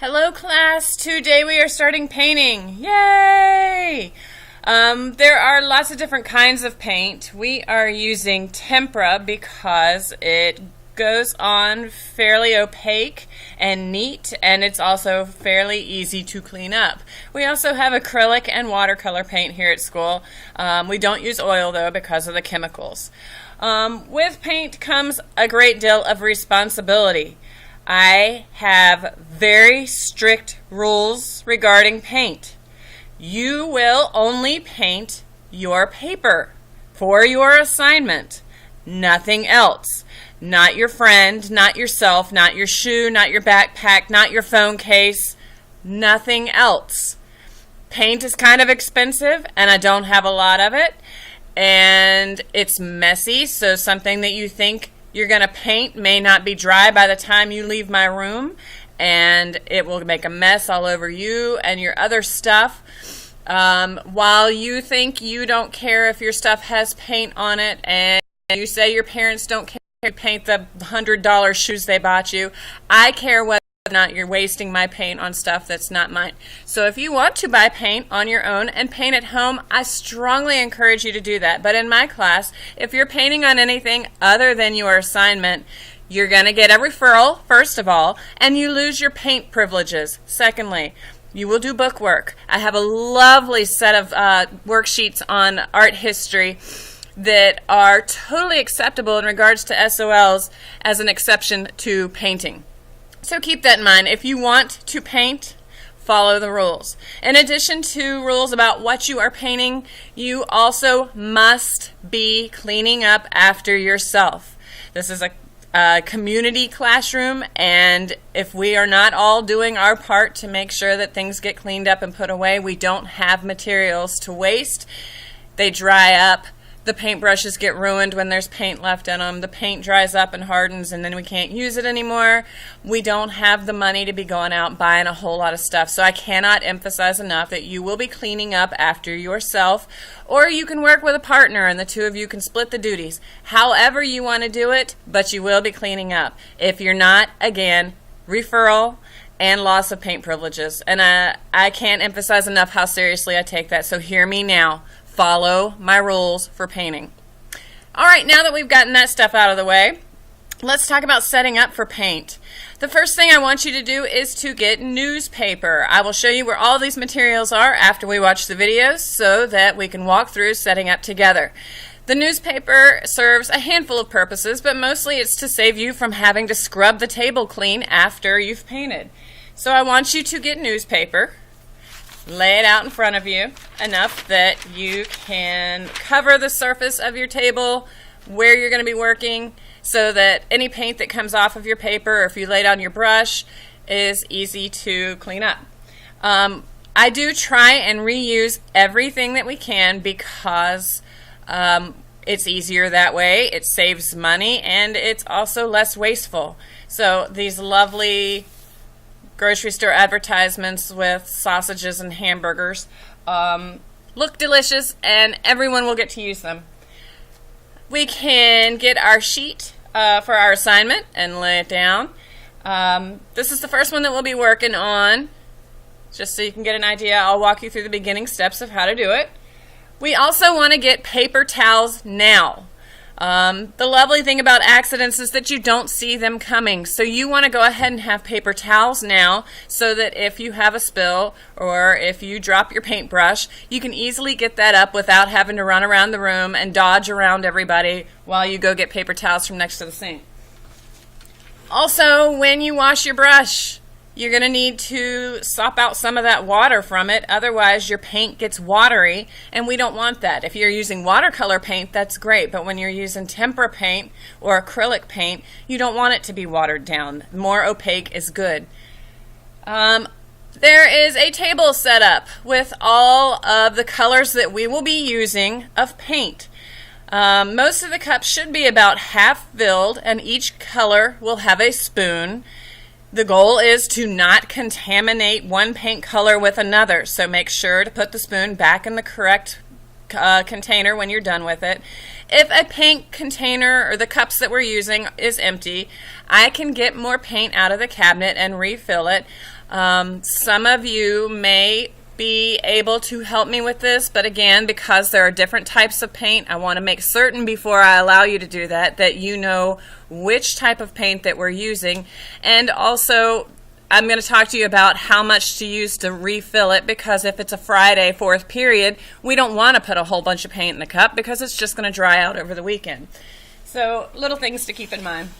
Hello class, today we are starting painting. Yay! There are lots of different kinds of paint. We are using tempera because it goes on fairly opaque and neat, and it's also fairly easy to clean up. We also have acrylic and watercolor paint here at school. We don't use oil though because of the chemicals. With paint comes a great deal of responsibility. I have very strict rules regarding paint. You will only paint your paper for your assignment, nothing else. Not your friend, not yourself, not your shoe, not your backpack, not your phone case, nothing else. Paint is kind of expensive and I don't have a lot of it, and it's messy, so something that you think you're going to paint may not be dry by the time you leave my room, and it will make a mess all over you and your other stuff. While you think you don't care if your stuff has paint on it, and you say your parents don't care if you paint the $100 shoes they bought you, I care whether or not you're wasting my paint on stuff that's not mine. So if you want to buy paint on your own and paint at home, I strongly encourage you to do that. But in my class, if you're painting on anything other than your assignment, you're going to get a referral, first of all, and you lose your paint privileges. Secondly, you will do book work. I have a lovely set of worksheets on art history that are totally acceptable in regards to SOLs as an exception to painting. So keep that in mind. If you want to paint, follow the rules. In addition to rules about what you are painting, you also must be cleaning up after yourself. This is a community classroom, and if we are not all doing our part to make sure that things get cleaned up and put away, we don't have materials to waste. They dry up. The paintbrushes get ruined when there's paint left in them. The paint dries up and hardens, and then we can't use it anymore. We don't have the money to be going out buying a whole lot of stuff. So I cannot emphasize enough that you will be cleaning up after yourself, or you can work with a partner and the two of you can split the duties. However you want to do it, but you will be cleaning up. If you're not, again, referral and loss of paint privileges. And I can't emphasize enough how seriously I take that. So hear me now. Follow my rules for painting. All right, now that we've gotten that stuff out of the way, let's talk about setting up for paint. The first thing I want you to do is to get newspaper. I will show you where all these materials are after we watch the videos so that we can walk through setting up together. The newspaper serves a handful of purposes, but mostly it's to save you from having to scrub the table clean after you've painted. So I want you to get newspaper. Lay it out in front of you enough that you can cover the surface of your table where you're going to be working so that any paint that comes off of your paper, or if you lay down your brush, is easy to clean up. I do try and reuse everything that we can because it's easier that way, it saves money, and it's also less wasteful. So these lovely grocery store advertisements with sausages and hamburgers look delicious, and everyone will get to use them. We can get our sheet for our assignment and lay it down. This is the first one that we'll be working on, just so you can get an idea. I'll walk you through the beginning steps of how to do it. We also want to get paper towels now. The lovely thing about accidents is that you don't see them coming, so you want to go ahead and have paper towels now so that if you have a spill or if you drop your paintbrush, you can easily get that up without having to run around the room and dodge around everybody while you go get paper towels from next to the sink. Also, when you wash your brush, you're going to need to sop out some of that water from it, otherwise your paint gets watery, and we don't want that. If you're using watercolor paint, that's great, but when you're using tempera paint or acrylic paint, you don't want it to be watered down. More opaque is good. There is a table set up with all of the colors that we will be using of paint. Most of the cups should be about half filled, and each color will have a spoon. The goal is to not contaminate one paint color with another, so make sure to put the spoon back in the correct container when you're done with it. If a paint container or the cups that we're using is empty, I can get more paint out of the cabinet and refill it. Some of you may be able to help me with this, but again, because there are different types of paint, I want to make certain before I allow you to do that, that you know which type of paint that we're using. And also, I'm going to talk to you about how much to use to refill it, because if it's a Friday, 4th period, we don't want to put a whole bunch of paint in the cup because it's just going to dry out over the weekend. So, little things to keep in mind.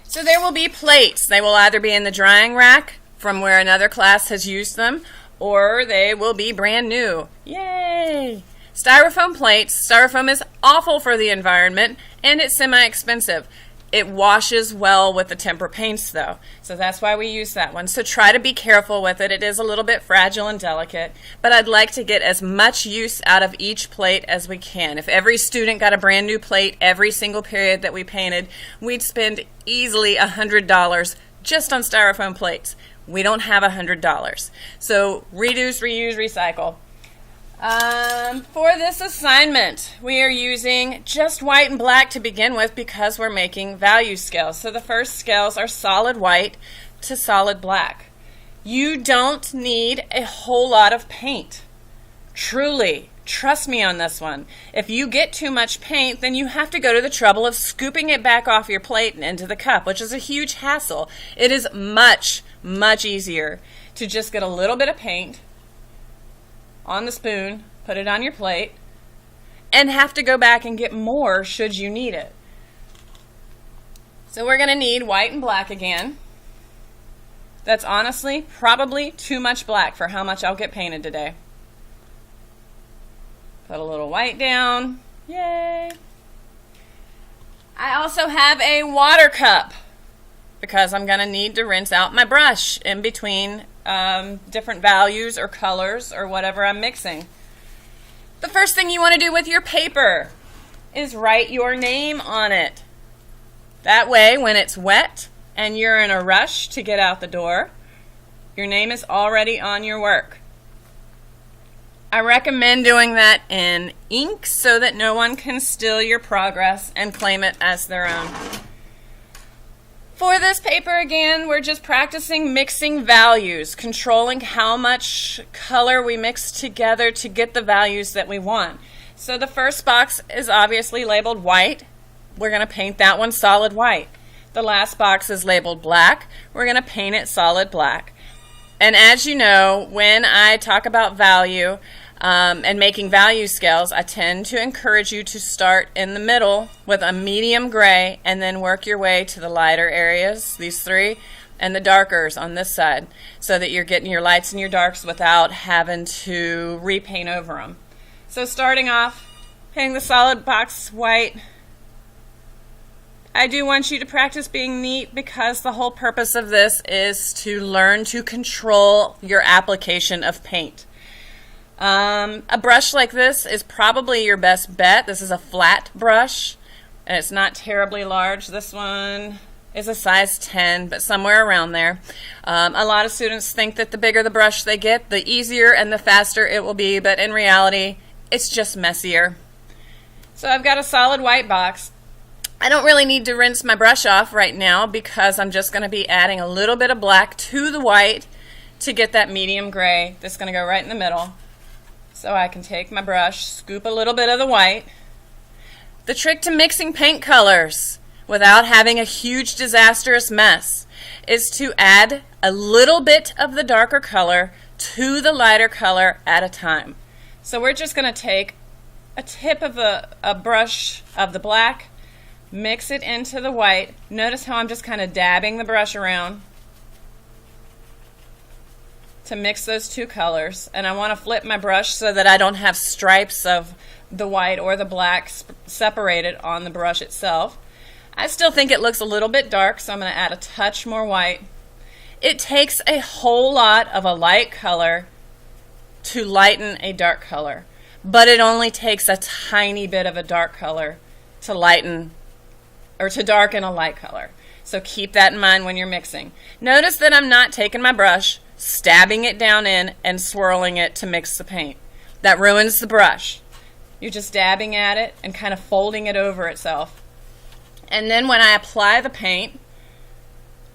So there will be plates. They will either be in the drying rack from where another class has used them, or they will be brand new. Yay! Styrofoam plates. Styrofoam is awful for the environment, and it's semi-expensive. It washes well with the tempera paints, though, so that's why we use that one. So try to be careful with it. It is a little bit fragile and delicate, but I'd like to get as much use out of each plate as we can. If every student got a brand new plate every single period that we painted, we'd spend easily $100 just on styrofoam plates. We don't have $100. So reduce, reuse, recycle. For this assignment, we are using just white and black to begin with because we're making value scales. So the first scales are solid white to solid black. You don't need a whole lot of paint. Truly, trust me on this one. If you get too much paint, then you have to go to the trouble of scooping it back off your plate and into the cup, which is a huge hassle. It is much easier to just get a little bit of paint on the spoon, put it on your plate, and have to go back and get more should you need it. So we're going to need white and black again. That's honestly probably too much black for how much I'll get painted today. Put a little white down. Yay! I also have a water cup because I'm going to need to rinse out my brush in between different values or colors or whatever I'm mixing. The first thing you want to do with your paper is write your name on it. That way, when it's wet and you're in a rush to get out the door, your name is already on your work. I recommend doing that in ink so that no one can steal your progress and claim it as their own. For this paper, again, we're just practicing mixing values, controlling how much color we mix together to get the values that we want. So the first box is obviously labeled white. We're going to paint that one solid white. The last box is labeled black. We're going to paint it solid black. And as you know, when I talk about value and making value scales, I tend to encourage you to start in the middle with a medium gray and then work your way to the lighter areas, these three, and the darkers on this side, so that you're getting your lights and your darks without having to repaint over them. So starting off, painting the solid box white. I do want you to practice being neat because the whole purpose of this is to learn to control your application of paint. A brush like this is probably your best bet. This is a flat brush, and it's not terribly large. This one is a size 10, but somewhere around there. A lot of students think that the bigger the brush they get, the easier and the faster it will be, but in reality, it's just messier. So I've got a solid white box. I don't really need to rinse my brush off right now because I'm just going to be adding a little bit of black to the white to get that medium gray that's going to go right in the middle. So I can take my brush, scoop a little bit of the white. The trick to mixing paint colors without having a huge disastrous mess is to add a little bit of the darker color to the lighter color at a time. So we're just going to take a tip of a brush of the black, mix it into the white. Notice how I'm just kind of dabbing the brush around to mix those two colors, and I want to flip my brush so that I don't have stripes of the white or the black separated on the brush itself. I still think it looks a little bit dark, so I'm going to add a touch more white. It takes a whole lot of a light color to lighten a dark color, but it only takes a tiny bit of a dark color to lighten or to darken a light color. So keep that in mind when you're mixing. Notice that I'm not taking my brush, stabbing it down in, and swirling it to mix the paint. That ruins the brush. You're just dabbing at it and kind of folding it over itself. And then when I apply the paint,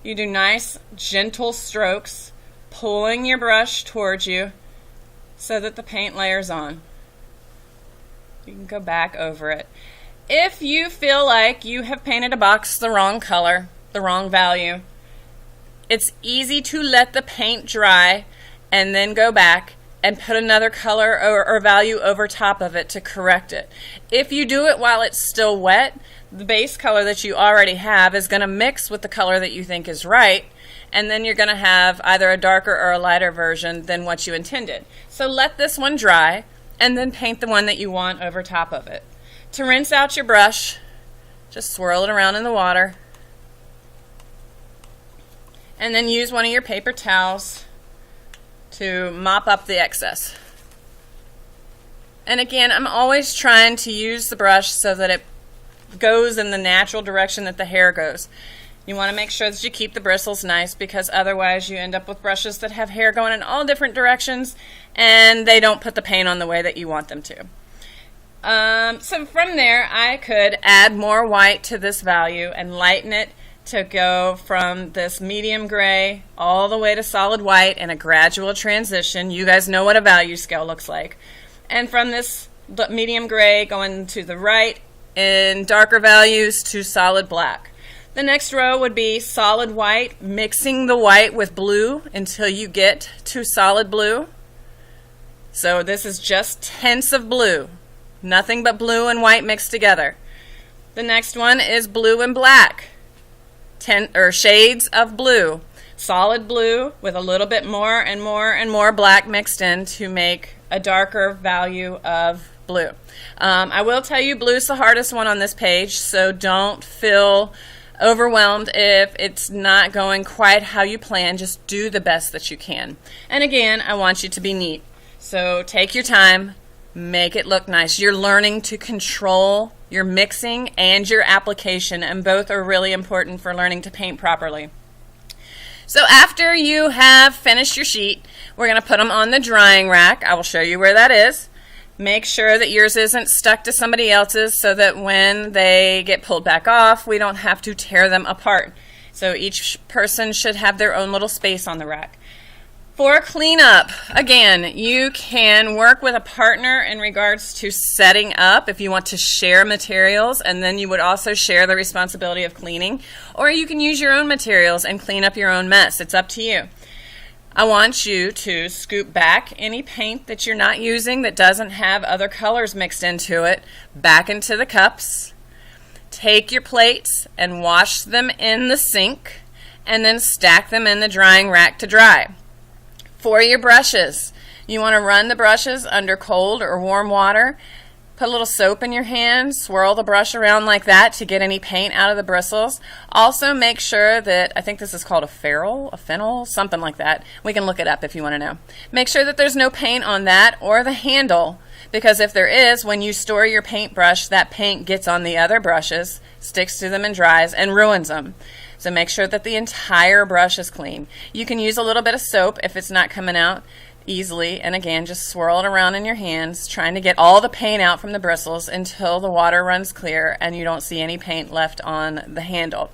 you do nice, gentle strokes pulling your brush towards you so that the paint layers on. You can go back over it. If you feel like you have painted a box the wrong color, the wrong value, it's easy to let the paint dry and then go back and put another color or value over top of it to correct it. If you do it while it's still wet, the base color that you already have is going to mix with the color that you think is right, and then you're going to have either a darker or a lighter version than what you intended. So let this one dry and then paint the one that you want over top of it. To rinse out your brush, just swirl it around in the water and then use one of your paper towels to mop up the excess. And again, I'm always trying to use the brush so that it goes in the natural direction that the hair goes. You want to make sure that you keep the bristles nice, because otherwise you end up with brushes that have hair going in all different directions and they don't put the paint on the way that you want them to. So from there I could add more white to this value and lighten it to go from this medium gray all the way to solid white in a gradual transition. You guys know what a value scale looks like. And from this medium gray going to the right in darker values to solid black. The next row would be solid white, mixing the white with blue until you get to solid blue. So this is just tints of blue, nothing but blue and white mixed together. The next one is blue and black, shades of blue, solid blue with a little bit more and more and more black mixed in to make a darker value of blue. I will tell you, blue's the hardest one on this page, so don't feel overwhelmed if it's not going quite how you plan. Just do the best that you can. And again, I want you to be neat. So take your time, make it look nice. You're learning to control your mixing and your application, and both are really important for learning to paint properly. So after you have finished your sheet, we're going to put them on the drying rack. I will show you where that is. Make sure that yours isn't stuck to somebody else's so that when they get pulled back off, we don't have to tear them apart. So each person should have their own little space on the rack. For cleanup, again, you can work with a partner in regards to setting up if you want to share materials, and then you would also share the responsibility of cleaning, or you can use your own materials and clean up your own mess. It's up to you. I want you to scoop back any paint that you're not using that doesn't have other colors mixed into it back into the cups. Take your plates and wash them in the sink and then stack them in the drying rack to dry. For your brushes, you want to run the brushes under cold or warm water. Put a little soap in your hand, swirl the brush around like that to get any paint out of the bristles. Also make sure that, I think this is called a fennel, something like that. We can look it up if you want to know. Make sure that there's no paint on that or the handle, because if there is, when you store your paintbrush, that paint gets on the other brushes, sticks to them and dries, and ruins them. So make sure that the entire brush is clean. You can use a little bit of soap if it's not coming out easily, and again, just swirl it around in your hands, trying to get all the paint out from the bristles until the water runs clear and you don't see any paint left on the handle.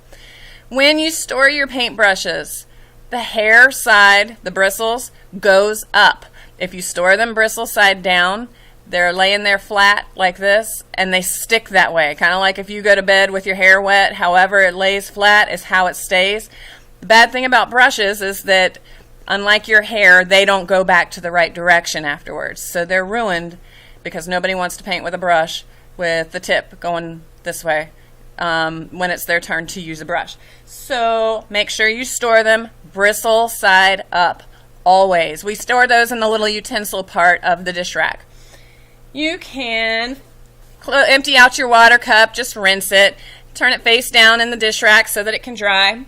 When you store your paintbrushes, the hair side, the bristles, goes up. If you store them bristle side down, they're laying there flat like this, and they stick that way. Kind of like if you go to bed with your hair wet, however it lays flat is how it stays. The bad thing about brushes is that unlike your hair, they don't go back to the right direction afterwards. So they're ruined because nobody wants to paint with a brush with the tip going this way when it's their turn to use a brush. So make sure you store them bristle side up, always. We store those in the little utensil part of the dish rack. You can empty out your water cup, just rinse it, turn it face down in the dish rack so that it can dry.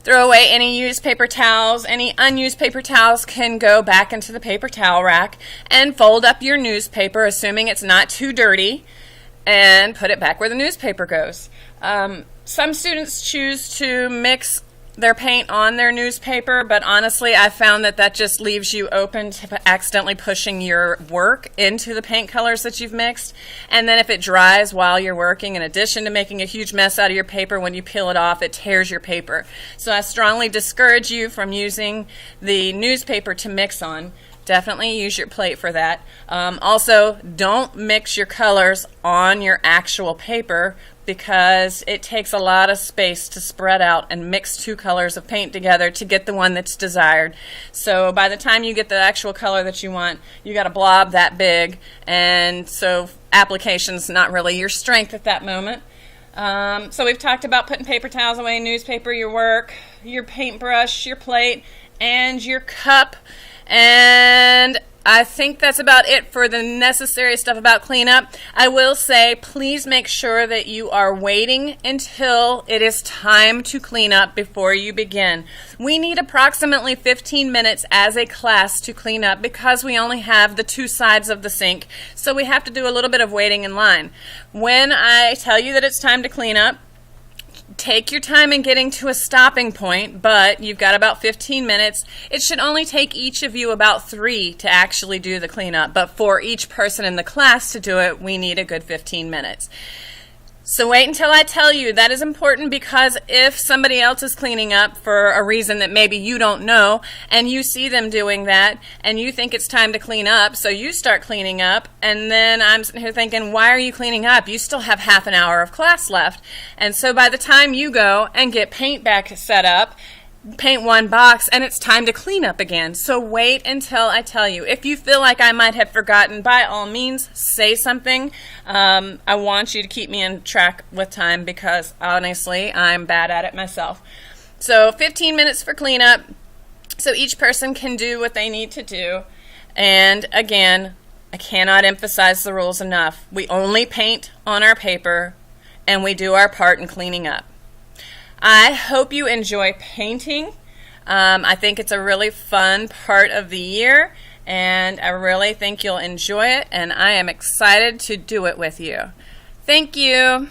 Throw away any used paper towels. Any unused paper towels can go back into the paper towel rack, and fold up your newspaper, assuming it's not too dirty, and put it back where the newspaper goes. Some students choose to mix their paint on their newspaper, but honestly, I found that just leaves you open to accidentally pushing your work into the paint colors that you've mixed. And then if it dries while you're working, in addition to making a huge mess out of your paper, when you peel it off, it tears your paper. So I strongly discourage you from using the newspaper to mix on. Definitely use your plate for that. Also, don't mix your colors on your actual paper, because it takes a lot of space to spread out and mix two colors of paint together to get the one that's desired. So by the time you get the actual color that you want, you got a blob that big, and so application's not really your strength at that moment. So we've talked about putting paper towels away, newspaper, your work, your paintbrush, your plate, and your cup. And I think that's about it for the necessary stuff about cleanup. I will say, please make sure that you are waiting until it is time to clean up before you begin. We need approximately 15 minutes as a class to clean up because we only have the two sides of the sink, so we have to do a little bit of waiting in line. When I tell you that it's time to clean up, take your time in getting to a stopping point, but you've got about 15 minutes. It should only take each of you about 3 to actually do the cleanup, but for each person in the class to do it, we need a good 15 minutes. So wait until I tell you. That is important because if somebody else is cleaning up for a reason that maybe you don't know, and you see them doing that, and you think it's time to clean up, so you start cleaning up, and then I'm sitting here thinking, why are you cleaning up? You still have half an hour of class left. And so by the time you go and get paint back set up, paint one box, and it's time to clean up again. So wait until I tell you. If you feel like I might have forgotten, by all means, say something. I want you to keep me in track with time because honestly, I'm bad at it myself. So 15 minutes for cleanup, so each person can do what they need to do. And again, I cannot emphasize the rules enough. We only paint on our paper, and we do our part in cleaning up. I hope you enjoy painting. I think it's a really fun part of the year, and I really think you'll enjoy it, and I am excited to do it with you. Thank you.